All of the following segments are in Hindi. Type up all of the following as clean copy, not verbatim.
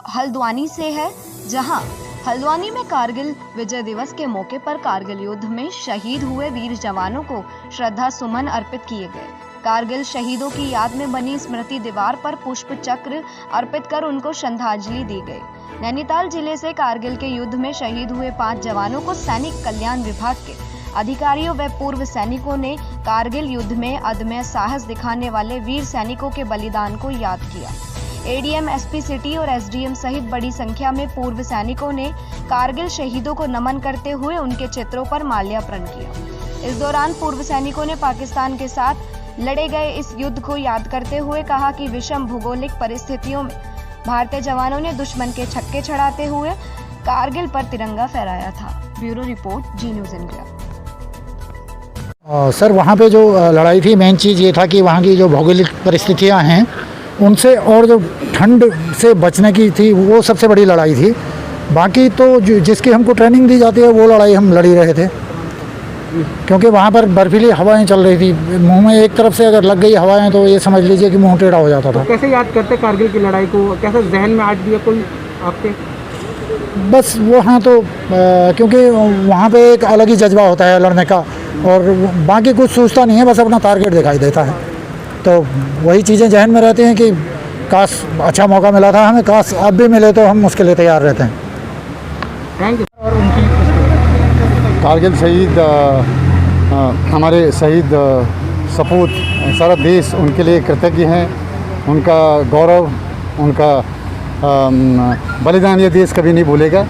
हल्द्वानी से है, जहां हल्द्वानी में कारगिल विजय दिवस के मौके पर कारगिल युद्ध में शहीद हुए वीर जवानों को श्रद्धा सुमन अर्पित किए गए। कारगिल शहीदों की याद में बनी स्मृति दीवार पर पुष्प चक्र अर्पित कर उनको श्रद्धांजलि दी गई। नैनीताल जिले से कारगिल के युद्ध में शहीद हुए 5 जवानों को सैनिक कल्याण विभाग के अधिकारियों व पूर्व सैनिकों ने कारगिल युद्ध में अदम्य साहस दिखाने वाले वीर सैनिकों के बलिदान को याद किया। एडीएम, एसपी सिटी और एसडीएम सहित बड़ी संख्या में पूर्व सैनिकों ने कारगिल शहीदों को नमन करते हुए उनके चित्रों पर माल्यार्पण किया। इस दौरान पूर्व सैनिकों ने पाकिस्तान के साथ लड़े गए इस युद्ध को याद करते हुए कहा कि विषम भौगोलिक परिस्थितियों में भारतीय जवानों ने दुश्मन के छक्के छड़ाते हुए कारगिल पर तिरंगा फहराया था। ब्यूरो रिपोर्ट, जी न्यूज़ इंडिया। सर, वहाँ पे जो लड़ाई थी, मेन चीज़ ये था कि वहाँ की जो भौगोलिक परिस्थितियाँ हैं उनसे और जो ठंड से बचने की थी वो सबसे बड़ी लड़ाई थी। बाकी तो जिसकी हमको ट्रेनिंग दी जाती है वो लड़ाई हम लड़ ही रहे थे, क्योंकि वहाँ पर बर्फीली हवाएं चल रही थी। मुंह में एक तरफ से अगर लग गई हवाएं तो ये समझ लीजिए कि मुंह टेढ़ा हो जाता था। तो कैसे याद करते कारगिल की लड़ाई को, कैसे जहन में आज भी है कोई आपके? बस वो हाँ, तो क्योंकि वहाँ पे एक अलग ही जज्बा होता है लड़ने का, और बाकी कुछ सोचता नहीं है, बस अपना टारगेट दिखाई देता है। तो वही चीज़ें जहन में रहती हैं कि काश अच्छा मौका मिला था हमें, काश अब भी मिले तो हम उसके लिए तैयार रहते हैं। Thank you. और उनकी कारगिल शहीद हमारे शहीद सपूत सारा देश उनके लिए कृतज्ञ हैं। उनका गौरव, उनका बलिदान ये देश कभी नहीं भूलेगा।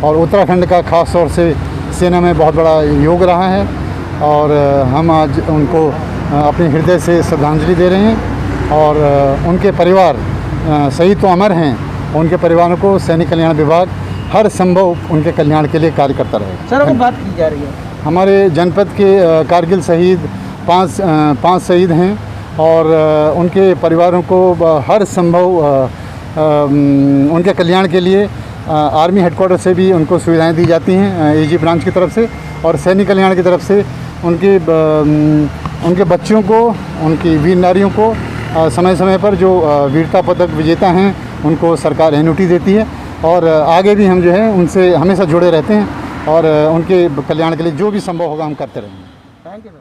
और उत्तराखंड का ख़ास तौर से सेना में बहुत बड़ा योग रहा है, और हम आज उनको अपने हृदय से श्रद्धांजलि दे रहे हैं। और उनके परिवार, शहीद तो अमर हैं, उनके परिवारों को सैनिक कल्याण विभाग हर संभव उनके कल्याण के लिए कार्य करता रहेगा। सर, अब बात की जा रही है हमारे जनपद के कारगिल शहीद 5 शहीद हैं, और उनके परिवारों को हर संभव उनके कल्याण के लिए आर्मी हेडक्वार्टर से भी उनको सुविधाएं दी जाती हैं, एजी ब्रांच की तरफ से, और सैनिक कल्याण की तरफ से उनके बच्चों को, उनकी वीर नारियों को समय समय पर जो वीरता पदक विजेता हैं उनको सरकार एन्युटी देती है। और आगे भी हम जो है उनसे हमेशा जुड़े रहते हैं, और उनके कल्याण के लिए जो भी संभव होगा हम करते रहेंगे। Thank you.